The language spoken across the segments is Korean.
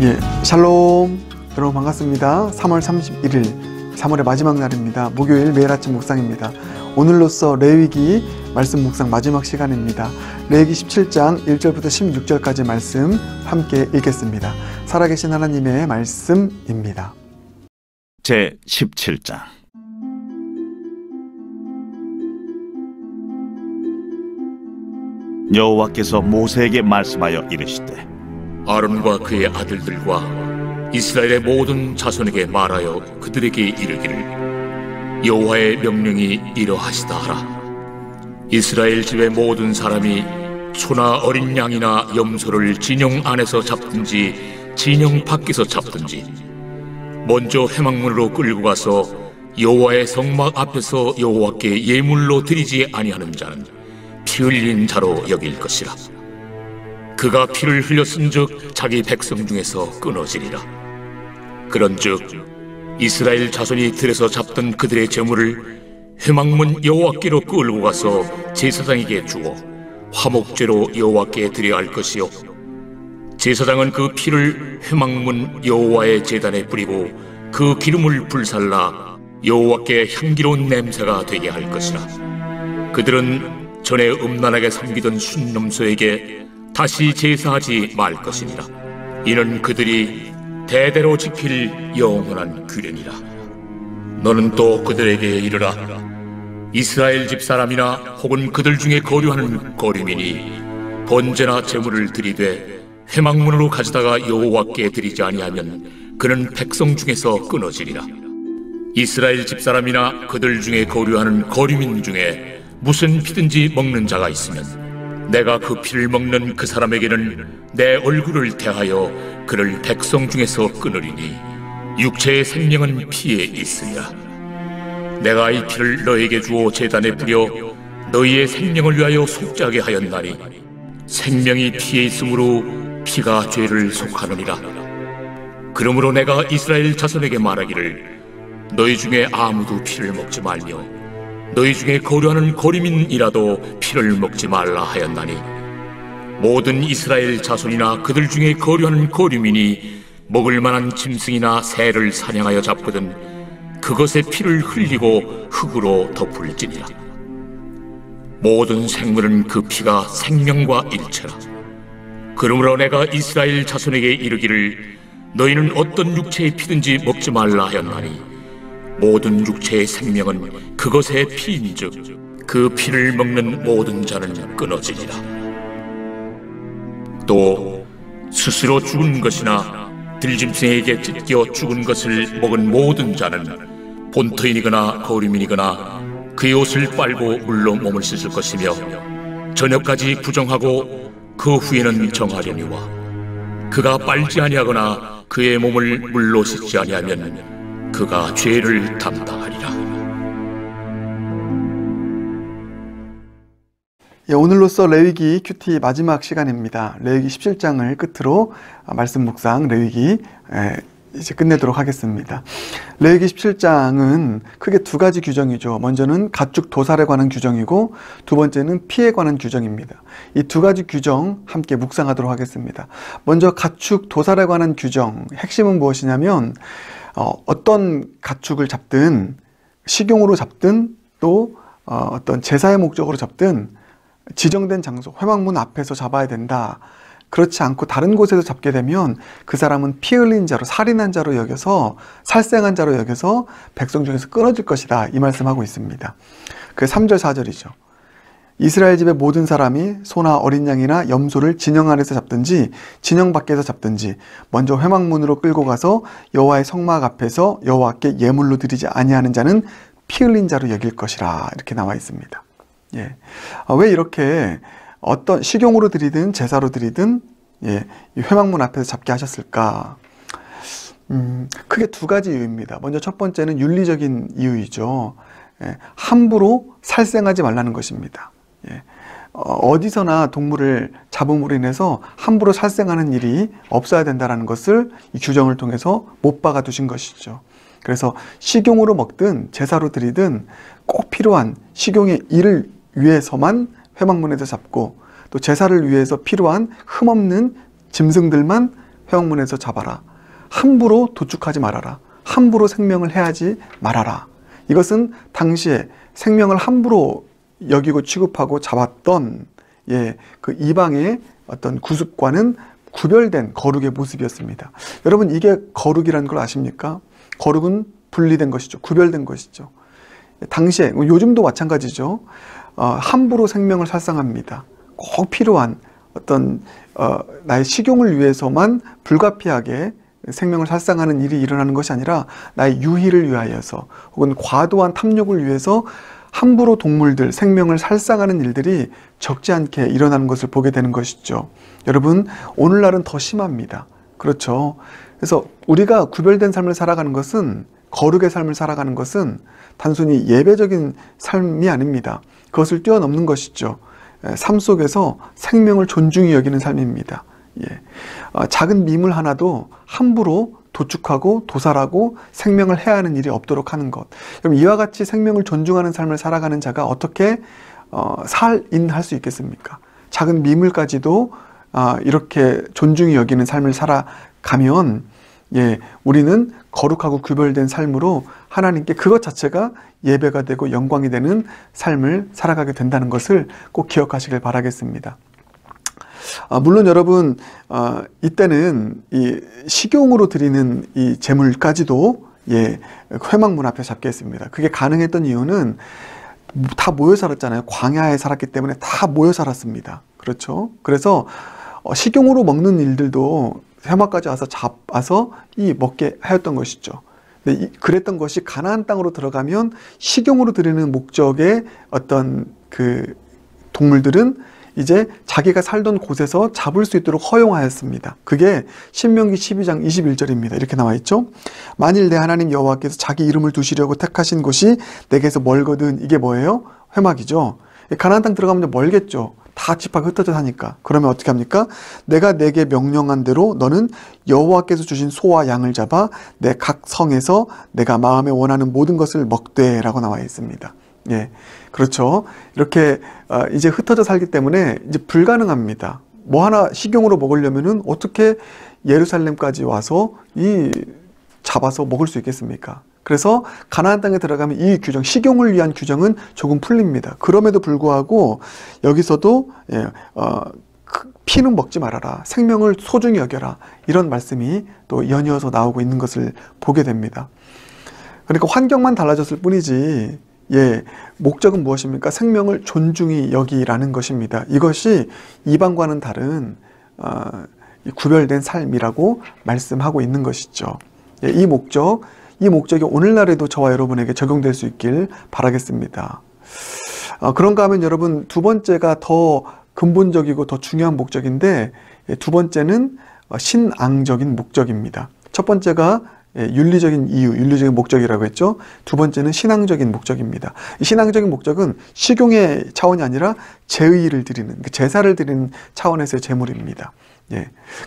예, 샬롬. 여러분 반갑습니다. 3월 31일, 3월의 마지막 날입니다. 목요일 매일 아침 묵상입니다. 오늘로써 레위기 말씀 묵상 마지막 시간입니다. 레위기 17장 1절부터 16절까지 말씀 함께 읽겠습니다. 살아계신 하나님의 말씀입니다. 제 17장. 여호와께서 모세에게 말씀하여 이르시되 아론과 그의 아들들과 이스라엘의 모든 자손에게 말하여 그들에게 이르기를 여호와의 명령이 이러하시다 하라. 이스라엘 집의 모든 사람이 소나 어린 양이나 염소를 진영 안에서 잡든지 진영 밖에서 잡든지 먼저 회막문으로 끌고 가서 여호와의 성막 앞에서 여호와께 예물로 드리지 아니하는 자는 피 흘린 자로 여길 것이라. 그가 피를 흘렸은즉 자기 백성 중에서 끊어지리라. 그런즉 이스라엘 자손이 들에서 잡던 그들의 제물을 회막문 여호와께로 끌고 가서 제사장에게 주어 화목제로 여호와께 드려야 할 것이요, 제사장은 그 피를 회막문 여호와의 제단에 뿌리고 그 기름을 불살라 여호와께 향기로운 냄새가 되게 할 것이라. 그들은 전에 음란하게 섬기던 순념소에게 다시 제사하지 말 것이니라. 이는 그들이 대대로 지킬 영원한 규례니라. 너는 또 그들에게 이르라. 이스라엘 집 사람이나 혹은 그들 중에 거류하는 거류민이 번제나 제물을 드리되 회막문으로 가져다가 여호와께 드리지 아니하면 그는 백성 중에서 끊어지리라. 이스라엘 집 사람이나 그들 중에 거류하는 거류민 중에 무슨 피든지 먹는 자가 있으면 내가 그 피를 먹는 그 사람에게는 내 얼굴을 대하여 그를 백성 중에서 끊으리니 육체의 생명은 피에 있으리라. 내가 이 피를 너에게 주어 제단에 뿌려 너희의 생명을 위하여 속죄하게 하였나니 생명이 피에 있으므로 피가 죄를 속하느니라. 그러므로 내가 이스라엘 자손에게 말하기를 너희 중에 아무도 피를 먹지 말며 너희 중에 거류하는 거류민이라도 피를 먹지 말라 하였나니, 모든 이스라엘 자손이나 그들 중에 거류하는 거류민이 먹을 만한 짐승이나 새를 사냥하여 잡거든 그것의 피를 흘리고 흙으로 덮을지니라. 모든 생물은 그 피가 생명과 일체라. 그러므로 내가 이스라엘 자손에게 이르기를 너희는 어떤 육체의 피든지 먹지 말라 하였나니, 모든 육체의 생명은 그것의 피인즉 그 피를 먹는 모든 자는 끊어지리라. 또 스스로 죽은 것이나 들짐승에게 찢겨 죽은 것을 먹은 모든 자는 본토인이거나 거류민이거나 그의 옷을 빨고 물로 몸을 씻을 것이며 저녁까지 부정하고 그 후에는 정하려니와 그가 빨지 아니하거나 그의 몸을 물로 씻지 아니하면 그가 죄를 담당하리라. 예, 오늘로써 레위기 큐티 마지막 시간입니다. 레위기 17장을 끝으로 말씀 묵상 레위기 이제 끝내도록 하겠습니다. 레위기 17장은 크게 두 가지 규정이죠. 먼저는 가축 도살에 관한 규정이고 두 번째는 피에 관한 규정입니다. 이 두 가지 규정 함께 묵상하도록 하겠습니다. 먼저 가축 도살에 관한 규정, 핵심은 무엇이냐면 어떤 가축을 잡든 식용으로 잡든 또 어떤 제사의 목적으로 잡든 지정된 장소, 회막문 앞에서 잡아야 된다. 그렇지 않고 다른 곳에서 잡게 되면 그 사람은 피 흘린 자로, 살인한 자로 여겨서, 살생한 자로 여겨서 백성 중에서 끊어질 것이다. 이 말씀하고 있습니다. 그게 3절 4절이죠. 이스라엘 집의 모든 사람이 소나 어린 양이나 염소를 진영 안에서 잡든지 진영 밖에서 잡든지 먼저 회막문으로 끌고 가서 여호와의 성막 앞에서 여호와께 예물로 드리지 아니하는 자는 피 흘린 자로 여길 것이라. 이렇게 나와 있습니다. 예. 왜 이렇게 어떤 식용으로 드리든 제사로 드리든 이 회막문 앞에서 잡게 하셨을까? 크게 두 가지 이유입니다. 먼저 첫 번째는 윤리적인 이유이죠. 함부로 살생하지 말라는 것입니다. 어디서나 동물을 잡음으로 인해서 함부로 살생하는 일이 없어야 된다는 것을 이 규정을 통해서 못 박아 두신 것이죠. 그래서 식용으로 먹든 제사로 드리든 꼭 필요한 식용의 일을 위해서만 회막문에서 잡고 또 제사를 위해서 필요한 흠없는 짐승들만 회막문에서 잡아라. 함부로 도축하지 말아라. 함부로 생명을 해하지 말아라. 이것은 당시에 생명을 함부로 여기고 취급하고 잡았던 그 이방의 어떤 구습과는 구별된 거룩의 모습이었습니다. 여러분, 이게 거룩이라는 걸 아십니까? 거룩은 분리된 것이죠. 구별된 것이죠. 당시에, 요즘도 마찬가지죠. 함부로 생명을 살상합니다. 꼭 필요한 어떤 나의 식용을 위해서만 불가피하게 생명을 살상하는 일이 일어나는 것이 아니라 나의 유희를 위하여서 혹은 과도한 탐욕을 위해서 함부로 동물들, 생명을 살상하는 일들이 적지 않게 일어나는 것을 보게 되는 것이죠. 여러분, 오늘날은 더 심합니다. 그렇죠. 그래서 우리가 구별된 삶을 살아가는 것은, 거룩의 삶을 살아가는 것은 단순히 예배적인 삶이 아닙니다. 그것을 뛰어넘는 것이죠. 삶 속에서 생명을 존중히 여기는 삶입니다. 작은 미물 하나도 함부로 도축하고 도살하고 생명을 해하는 일이 없도록 하는 것. 그럼 이와 같이 생명을 존중하는 삶을 살아가는 자가 어떻게 살인할 수 있겠습니까? 작은 미물까지도 이렇게 존중히 여기는 삶을 살아가면 우리는 거룩하고 구별된 삶으로 하나님께 그것 자체가 예배가 되고 영광이 되는 삶을 살아가게 된다는 것을 꼭 기억하시길 바라겠습니다. 물론 여러분, 이때는 이 식용으로 드리는 이 제물까지도 회막문 앞에 잡게 했습니다. 그게 가능했던 이유는 다 모여 살았잖아요. 광야에 살았기 때문에 다 모여 살았습니다. 그렇죠? 그래서 식용으로 먹는 일들도 회막까지 와서 잡아서 먹게 하였던 것이죠. 근데 그랬던 것이 가나안 땅으로 들어가면 식용으로 드리는 목적의 어떤 그 동물들은 이제 자기가 살던 곳에서 잡을 수 있도록 허용하였습니다. 그게 신명기 12장 21절입니다. 이렇게 나와 있죠. 만일 내 하나님 여호와께서 자기 이름을 두시려고 택하신 곳이 내게서 멀거든. 이게 뭐예요? 회막이죠. 가나안 땅 들어가면 멀겠죠. 다 지파가 흩어져 사니까. 그러면 어떻게 합니까? 내가 내게 명령한 대로 너는 여호와께서 주신 소와 양을 잡아 내 각 성에서 내가 마음에 원하는 모든 것을 먹되 라고 나와 있습니다. 그렇죠. 이렇게 이제 흩어져 살기 때문에 이제 불가능합니다. 뭐 하나 식용으로 먹으려면은 어떻게 예루살렘까지 와서 잡아서 먹을 수 있겠습니까? 그래서 가나안 땅에 들어가면 이 규정, 식용을 위한 규정은 조금 풀립니다. 그럼에도 불구하고 여기서도 피는 먹지 말아라, 생명을 소중히 여겨라, 이런 말씀이 또 연이어서 나오고 있는 것을 보게 됩니다. 그러니까 환경만 달라졌을 뿐이지 목적은 무엇입니까? 생명을 존중히 여기라는 것입니다. 이것이 이방과는 다른 구별된 삶이라고 말씀하고 있는 것이죠. 이 목적이 오늘날에도 저와 여러분에게 적용될 수 있길 바라겠습니다. 그런가 하면 여러분, 두 번째가 더 근본적이고 더 중요한 목적인데, 두 번째는 신앙적인 목적입니다. 첫 번째가 윤리적인 이유, 윤리적인 목적이라고 했죠. 두 번째는 신앙적인 목적입니다. 이 신앙적인 목적은 식용의 차원이 아니라 제의를 드리는, 제사를 드리는 차원에서의 제물입니다.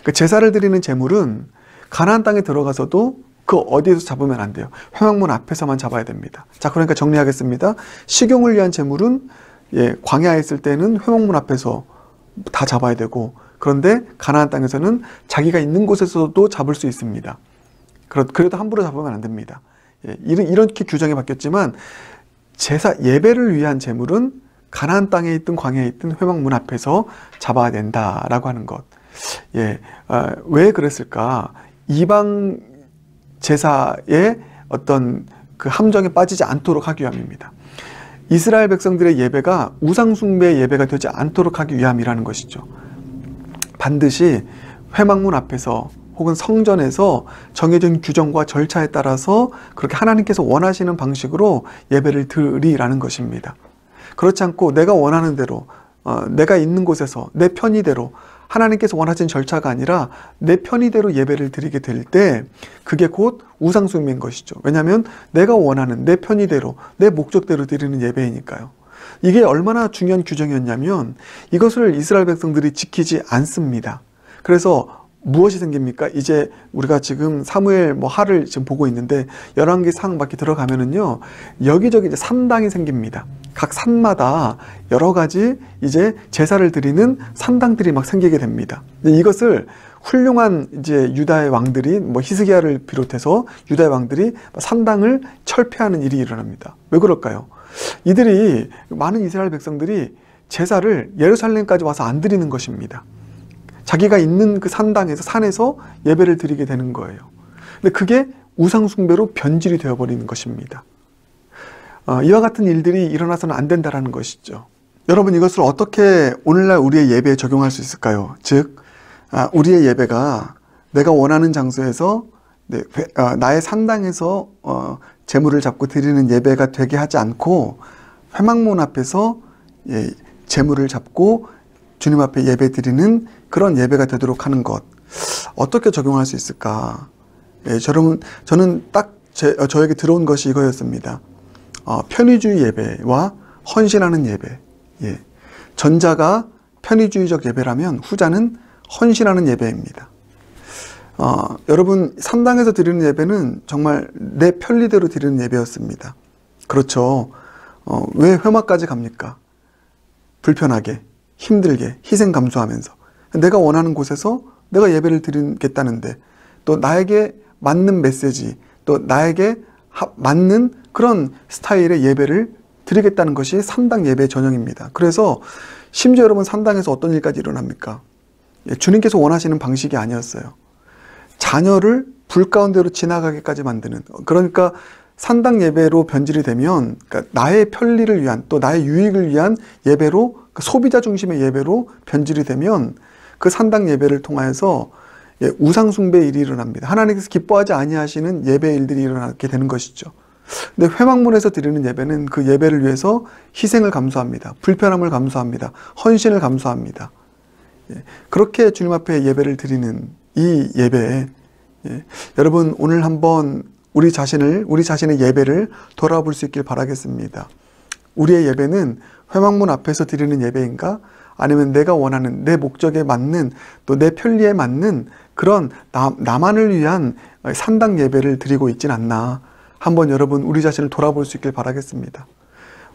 그 제사를 드리는 제물은 가나안 땅에 들어가서도 그 어디에서 잡으면 안 돼요. 회막문 앞에서만 잡아야 됩니다. 자, 그러니까 정리하겠습니다. 식용을 위한 제물은 광야에 있을 때는 회막문 앞에서 다 잡아야 되고, 그런데 가나안 땅에서는 자기가 있는 곳에서도 잡을 수 있습니다. 그래도 함부로 잡으면 안 됩니다. 이렇게 규정이 바뀌었지만 예배를 위한 제물은 가나안 땅에 있든 광야에 있든 회막문 앞에서 잡아야 된다라고 하는 것. 왜 그랬을까? 이방 제사의 어떤 그 함정에 빠지지 않도록 하기 위함입니다. 이스라엘 백성들의 예배가 우상숭배의 예배가 되지 않도록 하기 위함이라는 것이죠. 반드시 회막문 앞에서 혹은 성전에서 정해진 규정과 절차에 따라서 그렇게 하나님께서 원하시는 방식으로 예배를 드리라는 것입니다. 그렇지 않고 내가 원하는 대로, 내가 있는 곳에서 내 편의대로, 하나님께서 원하신 절차가 아니라 내 편의대로 예배를 드리게 될 때 그게 곧 우상숭배인 것이죠. 왜냐하면 내가 원하는 내 편의대로, 내 목적대로 드리는 예배이니까요. 이게 얼마나 중요한 규정이었냐면 이것을 이스라엘 백성들이 지키지 않습니다. 그래서 무엇이 생깁니까? 이제 우리가 지금 사무엘 하를 지금 보고 있는데 열왕기 상 밖에 들어가면은요, 여기저기 이제 산당이 생깁니다. 각 산마다 여러 가지 이제 제사를 드리는 산당들이 막 생기게 됩니다. 이것을 훌륭한 이제 유다의 왕들이 뭐 히스기야를 비롯해서 유다의 왕들이 산당을 철폐하는 일이 일어납니다. 왜 그럴까요? 이들이 많은 이스라엘 백성들이 제사를 예루살렘까지 와서 안 드리는 것입니다. 자기가 있는 그 산당에서 산에서 예배를 드리게 되는 거예요. 근데 그게 우상 숭배로 변질이 되어버리는 것입니다. 이와 같은 일들이 일어나서는 안 된다는 것이죠. 여러분, 이것을 어떻게 오늘날 우리의 예배에 적용할 수 있을까요? 즉, 우리의 예배가 내가 원하는 장소에서 나의 산당에서 제물을 잡고 드리는 예배가 되게 하지 않고 회막문 앞에서 제물을 잡고 주님 앞에 예배 드리는 그런 예배가 되도록 하는 것, 어떻게 적용할 수 있을까? 저는 딱 저에게 들어온 것이 이거였습니다. 편의주의 예배와 헌신하는 예배. 전자가 편의주의적 예배라면 후자는 헌신하는 예배입니다. 여러분, 산당에서 드리는 예배는 정말 내 편리대로 드리는 예배였습니다. 그렇죠. 왜 회막까지 갑니까? 불편하게, 힘들게, 희생 감수하면서 내가 원하는 곳에서 내가 예배를 드리겠다는데, 또 나에게 맞는 메시지, 또 나에게 맞는 그런 스타일의 예배를 드리겠다는 것이 산당 예배 전형입니다. 그래서 심지어 여러분, 산당에서 어떤 일까지 일어납니까? 주님께서 원하시는 방식이 아니었어요. 자녀를 불 가운데로 지나가게까지 만드는, 그러니까 산당 예배로 변질이 되면, 그러니까 나의 편리를 위한, 또 나의 유익을 위한 예배로, 소비자 중심의 예배로 변질이 되면 그 산당 예배를 통하여서 우상 숭배의 일이 일어납니다. 하나님께서 기뻐하지 아니하시는 예배의 일들이 일어나게 되는 것이죠. 근데 회막문에서 드리는 예배는 그 예배를 위해서 희생을 감수합니다. 불편함을 감수합니다. 헌신을 감수합니다. 그렇게 주님 앞에 예배를 드리는 이 예배에, 여러분, 오늘 한번 우리 자신의 예배를 돌아볼 수 있길 바라겠습니다. 우리의 예배는 회막문 앞에서 드리는 예배인가? 아니면 내가 원하는, 내 목적에 맞는, 또 내 편리에 맞는 그런 나만을 위한 산당 예배를 드리고 있진 않나. 한번 여러분, 우리 자신을 돌아볼 수 있길 바라겠습니다.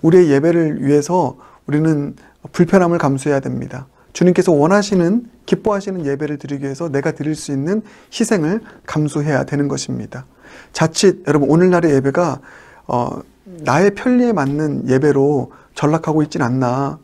우리의 예배를 위해서 우리는 불편함을 감수해야 됩니다. 주님께서 원하시는, 기뻐하시는 예배를 드리기 위해서 내가 드릴 수 있는 희생을 감수해야 되는 것입니다. 자칫 여러분, 오늘날의 예배가 나의 편리에 맞는 예배로 전락하고 있진 않나.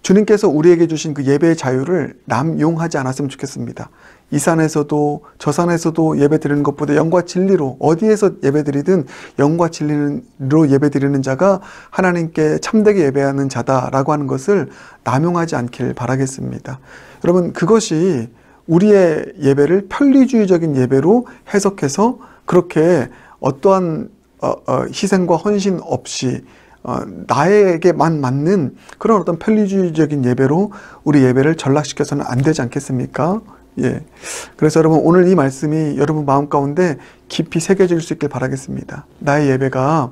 주님께서 우리에게 주신 그 예배의 자유를 남용하지 않았으면 좋겠습니다. 이 산에서도 저 산에서도 예배 드리는 것보다 영과 진리로, 어디에서 예배 드리든 영과 진리로 예배 드리는 자가 하나님께 참되게 예배하는 자다라고 하는 것을 남용하지 않길 바라겠습니다. 여러분, 그것이 우리의 예배를 편리주의적인 예배로 해석해서 그렇게 어떠한 희생과 헌신 없이 나에게만 맞는 그런 어떤 편리주의적인 예배로 우리 예배를 전락시켜서는 안 되지 않겠습니까? 그래서 여러분, 오늘 이 말씀이 여러분 마음 가운데 깊이 새겨질 수 있길 바라겠습니다. 나의 예배가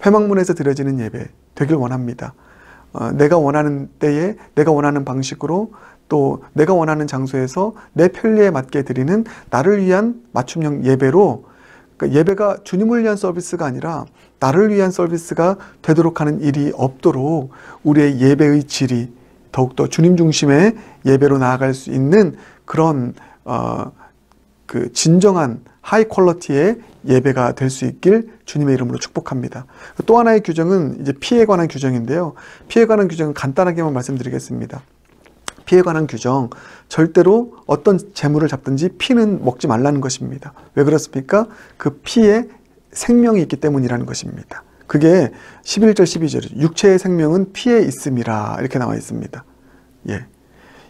회막문에서 드려지는 예배 되길 원합니다. 내가 원하는 때에, 내가 원하는 방식으로, 또 내가 원하는 장소에서 내 편리에 맞게 드리는 나를 위한 맞춤형 예배로, 그러니까 예배가 주님을 위한 서비스가 아니라 나를 위한 서비스가 되도록 하는 일이 없도록 우리의 예배의 질이 더욱더 주님 중심의 예배로 나아갈 수 있는 그런 그 진정한 하이 퀄리티의 예배가 될 수 있길 주님의 이름으로 축복합니다. 또 하나의 규정은 이제 피에 관한 규정인데요. 피에 관한 규정은 간단하게만 말씀드리겠습니다. 피에 관한 규정, 절대로 어떤 재물을 잡든지 피는 먹지 말라는 것입니다. 왜 그렇습니까? 그 피에 생명이 있기 때문이라는 것입니다. 그게 11절 12절이죠. 육체의 생명은 피에 있음이라, 이렇게 나와 있습니다.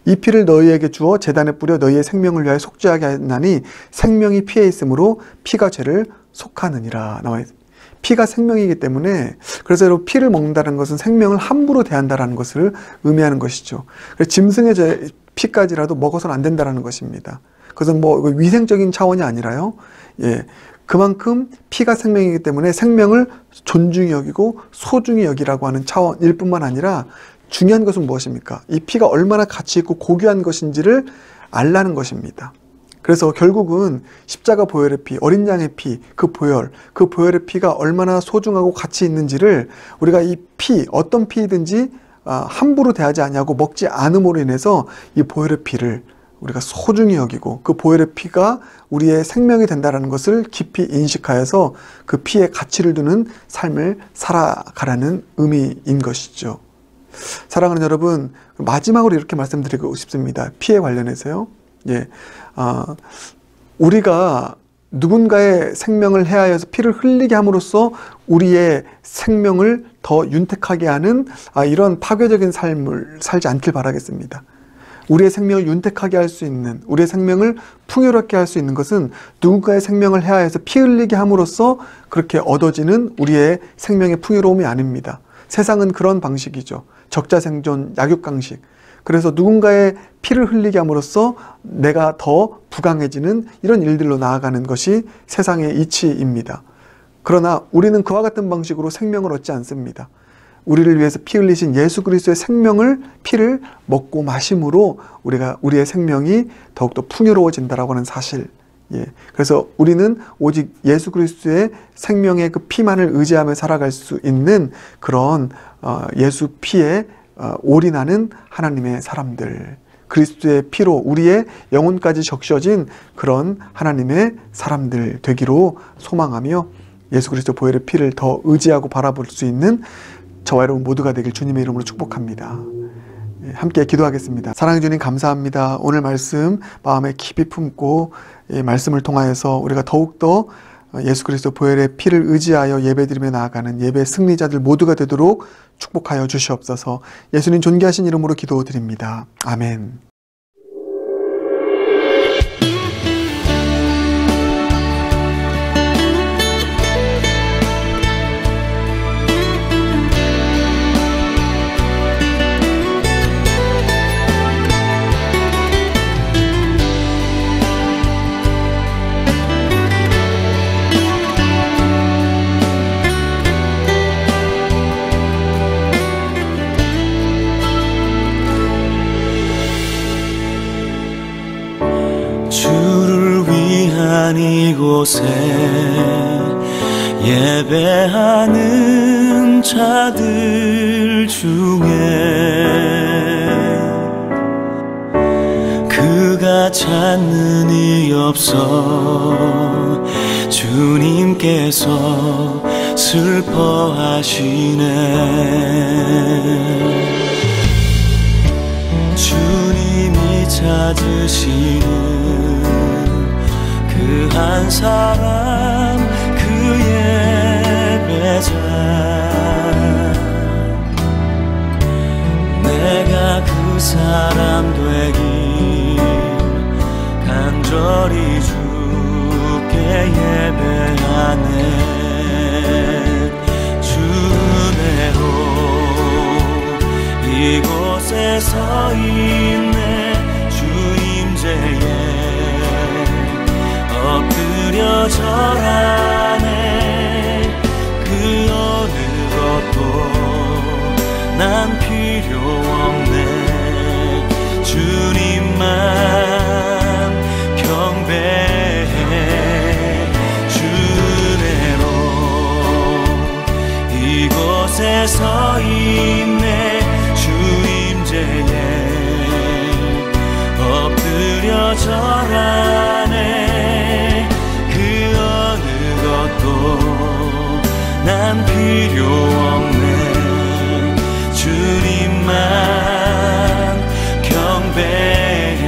이 피를 너희에게 주어 제단에 뿌려 너희의 생명을 위하여 속죄하게 하나니 생명이 피에 있으므로 피가 죄를 속하느니라 나와 있습니다. 피가 생명이기 때문에, 그래서 여러분, 피를 먹는다는 것은 생명을 함부로 대한다는 것을 의미하는 것이죠. 그래서 짐승의 피까지라도 먹어서는 안 된다는 것입니다. 그것은 뭐 위생적인 차원이 아니라요. 그만큼 피가 생명이기 때문에 생명을 존중히 여기고 소중히 여기라고 하는 차원일 뿐만 아니라, 중요한 것은 무엇입니까? 이 피가 얼마나 가치 있고 고귀한 것인지를 알라는 것입니다. 그래서 결국은 십자가 보혈의 피, 어린 양의 피, 그 보혈의 피가 얼마나 소중하고 가치 있는지를 우리가 이 피, 어떤 피든지 함부로 대하지 아니하고 먹지 않음으로 인해서 이 보혈의 피를 우리가 소중히 여기고 그 보혈의 피가 우리의 생명이 된다는 것을 깊이 인식하여서 그 피의 가치를 두는 삶을 살아가라는 의미인 것이죠. 사랑하는 여러분, 마지막으로 이렇게 말씀드리고 싶습니다. 피에 관련해서요. 우리가 누군가의 생명을 해하여서 피를 흘리게 함으로써 우리의 생명을 더 윤택하게 하는 이런 파괴적인 삶을 살지 않길 바라겠습니다. 우리의 생명을 윤택하게 할 수 있는, 우리의 생명을 풍요롭게 할 수 있는 것은 누군가의 생명을 해하여서 피 흘리게 함으로써 그렇게 얻어지는 우리의 생명의 풍요로움이 아닙니다. 세상은 그런 방식이죠. 적자생존, 약육강식. 그래서 누군가의 피를 흘리게 함으로써 내가 더 부강해지는 이런 일들로 나아가는 것이 세상의 이치입니다. 그러나 우리는 그와 같은 방식으로 생명을 얻지 않습니다. 우리를 위해서 피 흘리신 예수 그리스도의 피를 먹고 마심으로 우리의 생명이 더욱더 풍요로워진다라고 하는 사실. 그래서 우리는 오직 예수 그리스도의 생명의 그 피만을 의지하며 살아갈 수 있는 그런 예수 피에 올인하는 하나님의 사람들, 그리스도의 피로 우리의 영혼까지 적셔진 그런 하나님의 사람들 되기로 소망하며 예수 그리스도 보혈의 피를 더 의지하고 바라볼 수 있는 저와 여러분 모두가 되길 주님의 이름으로 축복합니다. 함께 기도하겠습니다. 사랑해 주님 감사합니다. 오늘 말씀 마음에 깊이 품고 이 말씀을 통하여서 우리가 더욱더 예수 그리스도 보혈의 피를 의지하여 예배드리며 나아가는 예배 승리자들 모두가 되도록 축복하여 주시옵소서. 예수님 존귀하신 이름으로 기도드립니다. 아멘. 이곳에 예배하는 자들 중에 그가 찾는 이 없어 주님께서 슬퍼하시네. 주님이 찾으시는 그 한 사람 그 예배자 내가 그 사람 되길 간절히 주께 예배하네. 주내로 이곳에 서 있네. 주임제에 엎드려 절하네. 그 어느 것도 난 필요 없네. 주님만 경배해. 주내로 이곳에 서 있네. 주임제에 엎드려 절하네. 난 필요 없네. 주님만 경배해.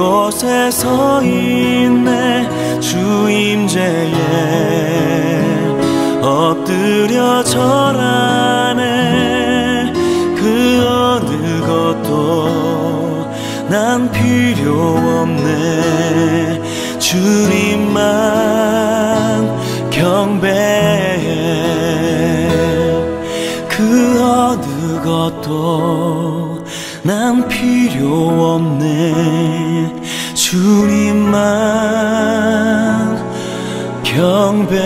이곳에 서 있네. 주 임재에 엎드려 절하네. 그 어느 것도 난 필요 없네. 주님만 경배해. 그 어느 것도 난 필요 없네. 주님만 경배해.